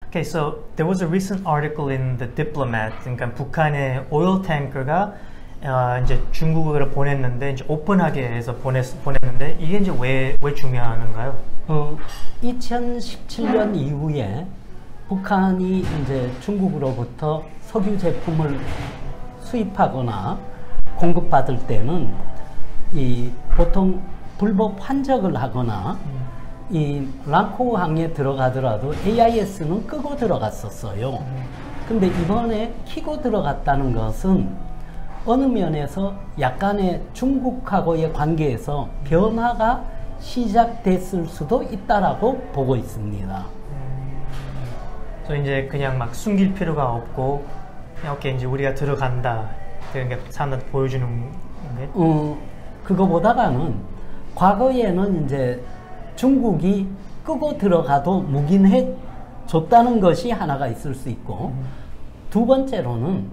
Okay, so there was a recent article in the Diplomat. 그러니까 북한의 오일 탱커가 이제 중국으로 보냈는데 이제 오픈하게 해서 보냈는데 이게 이제 왜 중요한가요? 2017년 이후에 북한이 이제 중국으로부터 석유 제품을 수입하거나 공급받을 때는 이 보통 불법 환적을 하거나 이 랑코항에 들어가더라도 AIS는 끄고 들어갔었어요. 근데 이번에 켜고 들어갔다는 것은 어느 면에서 약간의 중국하고의 관계에서 변화가 시작됐을 수도 있다라고 보고 있습니다. 그래서 이제 그냥 막 숨길 필요가 없고 이렇게 이제 우리가 들어간다 그러니까 사람들한테 보여주는 게? 그거보다는 과거에는 이제 중국이 끄고 들어가도 묵인해 줬다는 것이 하나가 있을 수 있고 두 번째로는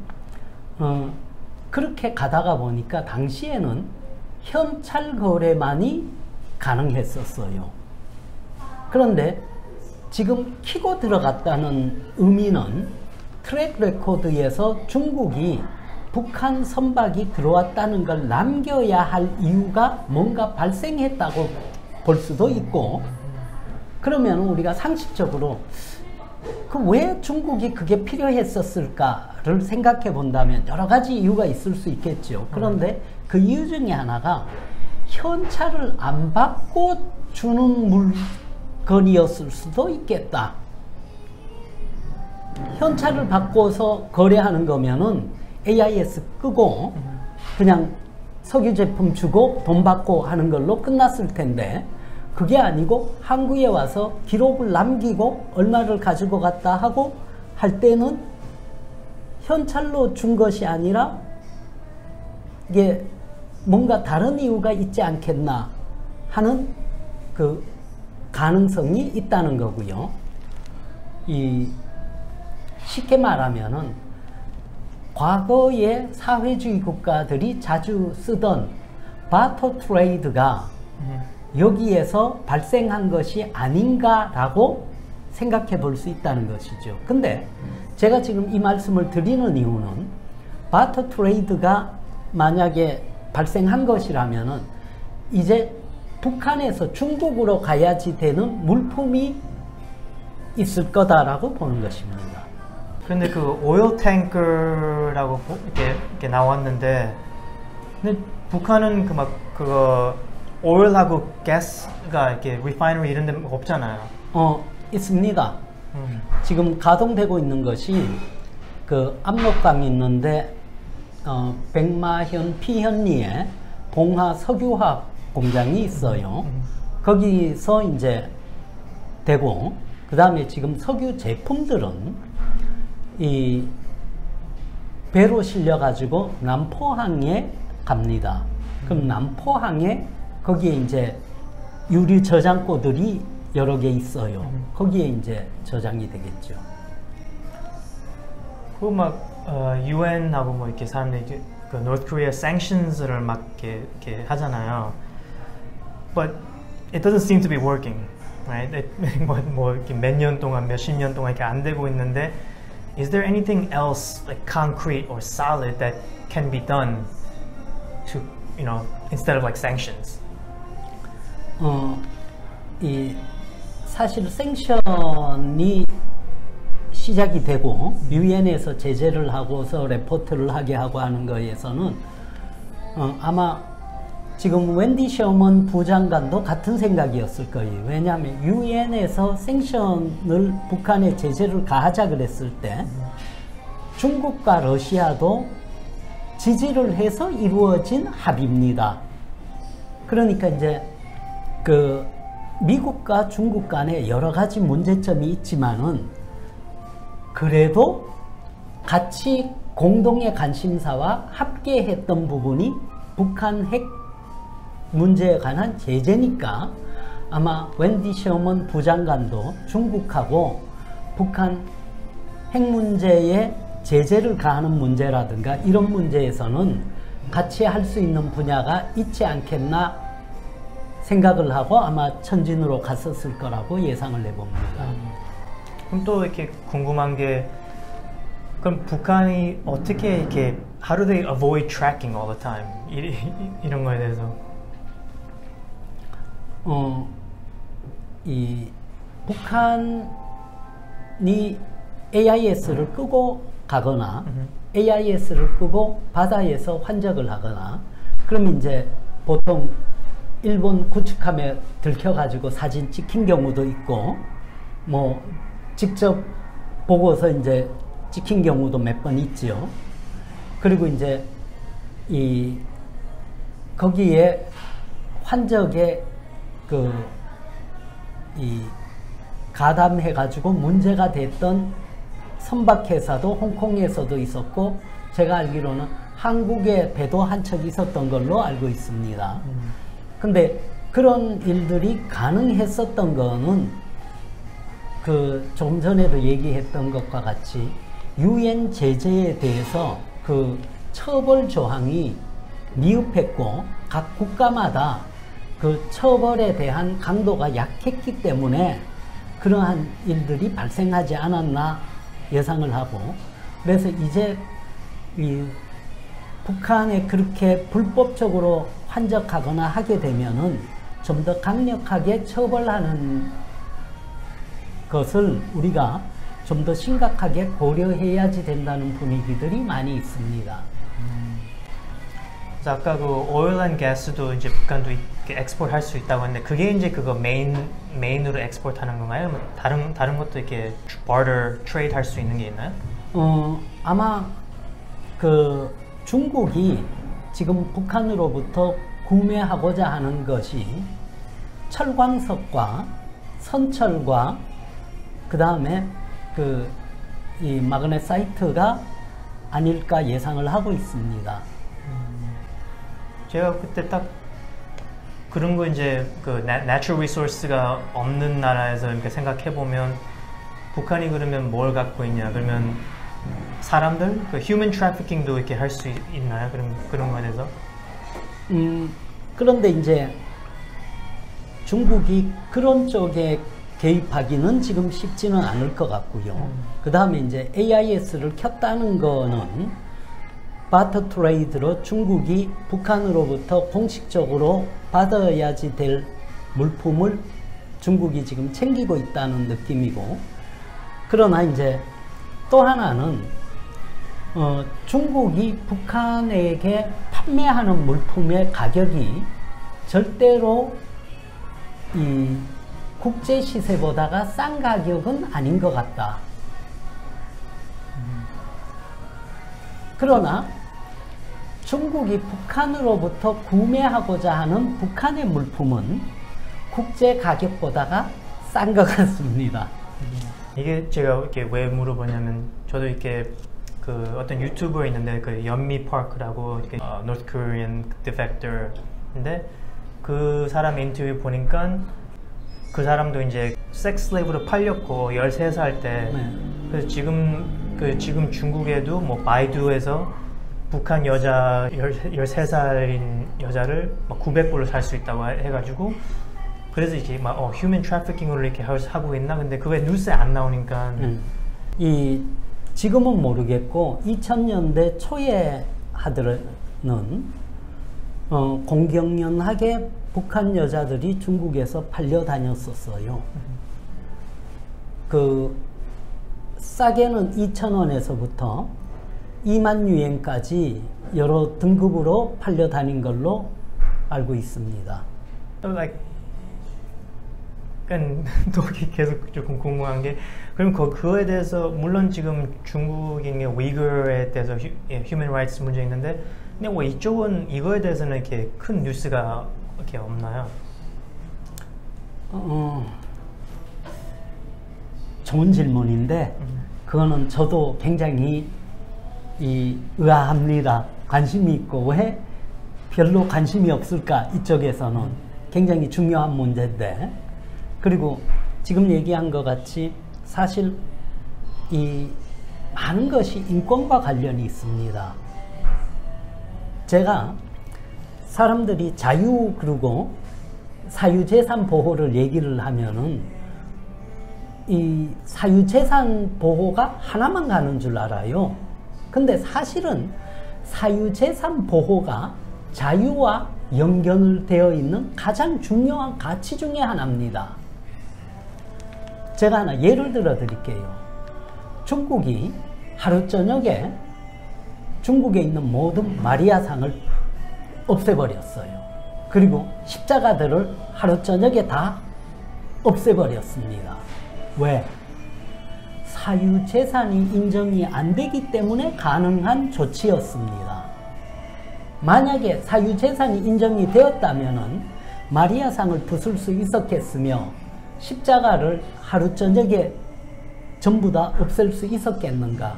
그렇게 가다가 보니까 당시에는 현찰 거래만이 가능했었어요. 그런데 지금 켜고 들어갔다는 의미는 트랙 레코드에서 중국이 북한 선박이 들어왔다는 걸 남겨야 할 이유가 뭔가 발생했다고 볼 수도 있고, 그러면 우리가 상식적으로 왜 중국이 그게 필요했었을까를 생각해 본다면 여러 가지 이유가 있을 수 있겠죠. 그런데 그 이유 중에 하나가 현찰을 안 받고 주는 물건이었을 수도 있겠다. 현찰을 받고서 거래하는 거면은 AIS 끄고 그냥 석유 제품 주고 돈 받고 하는 걸로 끝났을 텐데 그게 아니고 항구에 와서 기록을 남기고 얼마를 가지고 갔다 하고 할 때는 현찰로 준 것이 아니라 이게 뭔가 다른 이유가 있지 않겠나 하는 그 가능성이 있다는 거고요. 쉽게 말하면은 과거의 사회주의 국가들이 자주 쓰던 바터 트레이드가 여기에서 발생한 것이 아닌가라고 생각해 볼 수 있다는 것이죠. 근데 제가 지금 이 말씀을 드리는 이유는 바터 트레이드가 만약에 발생한 것이라면은 이제 북한에서 중국으로 가야지 되는 물품이 있을 거다라고 보는 것입니다. 그런데 그 오일 탱커라고 이렇게 나왔는데, 근데 북한은 그거 오일하고 가스가 이렇게 리파이너리 이런 데 없잖아요. 있습니다. 지금 가동되고 있는 것이 그 압록강이 있는데 백마현 피현리에 봉화 석유화학 공장이 있어요. 거기서 이제 되고, 그 다음에 지금 석유 제품들은 이 배로 실려 가지고 남포항에 갑니다. 그럼 남포항에 거기에 이제 유리 저장고들이 여러 개 있어요. 거기에 이제 저장이 되겠죠. 그 막 유엔하고 뭐 이렇게 사람들이 그 North Korea sanctions를 막 이렇게 하잖아요. But it doesn't seem to be working, right? 뭐 이렇게 몇 년 동안, 몇십 년 동안 이렇게 안 되고 있는데. Is there anything else like concrete or solid that can be done to, instead of like sanctions? 사실 생션이 시작이 되고 유엔에서 제재를 하고서 레포트를 하게 하고 하는 거에서는 아마 지금 웬디 셔먼 부장관도 같은 생각이었을 거예요. 왜냐하면 유엔에서 생션을 북한에 제재를 가하자 그랬을 때 중국과 러시아도 지지를 해서 이루어진 합의입니다. 그러니까 이제 그 미국과 중국 간에 여러 가지 문제점이 있지만은 그래도 같이 공동의 관심사와 합계했던 부분이 북한 핵 문제에 관한 제재니까 아마 웬디 셔먼 부장관도 중국하고 북한 핵 문제에 제재를 가하는 문제라든가 이런 문제에서는 같이 할 수 있는 분야가 있지 않겠나 생각을 하고 아마 천진으로 갔었을 거라고 예상을 해봅니다. 그럼 또 이렇게 궁금한 게 그럼 북한이 어떻게 이렇게 how do they avoid tracking all the time 이런 거에 대해서 이 북한이 AIS를 끄고 가거나 AIS를 끄고 바다에서 환적을 하거나 그럼 이제 보통 일본 구축함에 들켜가지고 사진 찍힌 경우도 있고 뭐 직접 보고서 이제 찍힌 경우도 몇 번 있지요. 그리고 이제 이 거기에 환적에 이 가담해 가지고 문제가 됐던 선박회사도 홍콩에서도 있었고 제가 알기로는 한국에 배도 한 척 있었던 걸로 알고 있습니다. 근데 그런 일들이 가능했었던 거는 조금 전에도 얘기했던 것과 같이 유엔 제재에 대해서 그 처벌 조항이 미흡했고 각 국가마다 그 처벌에 대한 강도가 약했기 때문에 그러한 일들이 발생하지 않았나 예상을 하고 그래서 이제 이 북한에 그렇게 불법적으로 환적하거나 하게 되면은 좀 더 강력하게 처벌하는 것을 우리가 좀 더 심각하게 고려해야지 된다는 분위기들이 많이 있습니다. 그래서 아까 그 oil and gas도 이제 북한도 이렇게 엑스포트 할 수 있다고 했는데 그게 이제 그거 메인으로 엑스포트 하는 건가요? 뭐 다른 것도 이렇게 barter, trade 할 수 있는 게 있나요? 아마 중국이 지금 북한으로부터 구매하고자 하는 것이 철광석과 선철과 그 다음에 이 마그네사이트가 아닐까 예상을 하고 있습니다. 제가 그때 딱 그런 거 이제 natural resource가 없는 나라에서 이렇게 생각해 보면 북한이 그러면 뭘 갖고 있냐? 그러면 사람들 human trafficking도 이렇게 할 수 있나요? 그런 거에 대해서? 그런데 이제 중국이 그런 쪽에 개입하기는 지금 쉽지는 않을 것 같고요. 그 다음에 이제 AIS를 켰다는 거는 바터 트레이드로 중국이 북한으로부터 공식적으로 받아야지 될 물품을 중국이 지금 챙기고 있다는 느낌이고 그러나 이제 또 하나는 중국이 북한에게 판매하는 물품의 가격이 절대로 이 국제 시세보다가 싼 가격은 아닌 것 같다. 그러나 중국이 북한으로부터 구매하고자 하는 북한의 물품은 국제 가격보다가 싼 것 같습니다. 이게 제가 이렇게 왜 물어보냐면 저도 이렇게 어떤 유튜버 있는데 연미 파크라고 North Korean defector인데 그 사람 인터뷰 보니까 그 사람도 이제 섹스 슬레이브로 팔렸고 13살 때 그래서 지금 중국에도 뭐 바이두에서 북한 여자 13살인 여자를 900불로 살 수 있다고 해가지고 그래서 이제 막 휴먼 트래피킹으로 이렇게 하고 있나? 근데 그게 뉴스에 안 나오니까 지금은 모르겠고 2000년대 초에 하더는 공경연하게 북한 여자들이 중국에서 팔려 다녔었어요. 싸게는 2,000원에서부터 2만 유엔까지 여러 등급으로 팔려 다닌 걸로 알고 있습니다. 또 계속 조금 궁금한 게 그럼 그거에 대해서 물론 지금 중국인 위거에 대해서 휴먼 라이츠 문제 있는데 근데 뭐 이쪽은 이거에 대해서는 이렇게 큰 뉴스가 이렇게 없나요? 좋은 질문인데 그거는 저도 굉장히 의아합니다. 관심이 있고 왜 별로 관심이 없을까 이쪽에서는 굉장히 중요한 문제인데 그리고 지금 얘기한 것 같이 사실 이 많은 것이 인권과 관련이 있습니다. 제가 사람들이 자유 그리고 사유재산 보호를 얘기를 하면은 이 사유재산 보호가 하나만 가는 줄 알아요. 근데 사실은 사유재산 보호가 자유와 연결되어 있는 가장 중요한 가치 중에 하나입니다. 제가 하나 예를 들어 드릴게요. 중국이 하루 저녁에 중국에 있는 모든 마리아상을 없애버렸어요. 그리고 십자가들을 하루 저녁에 다 없애버렸습니다. 왜? 사유재산이 인정이 안 되기 때문에 가능한 조치였습니다. 만약에 사유재산이 인정이 되었다면 마리아상을 부술 수 있었겠으며 십자가를 하루 저녁에 전부 다 없앨 수 있었겠는가?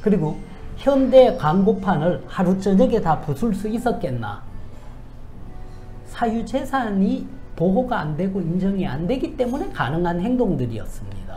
그리고 현대 광고판을 하루 저녁에 다 부술 수 있었겠나? 사유재산이 보호가 안 되고 인정이 안 되기 때문에 가능한 행동들이었습니다.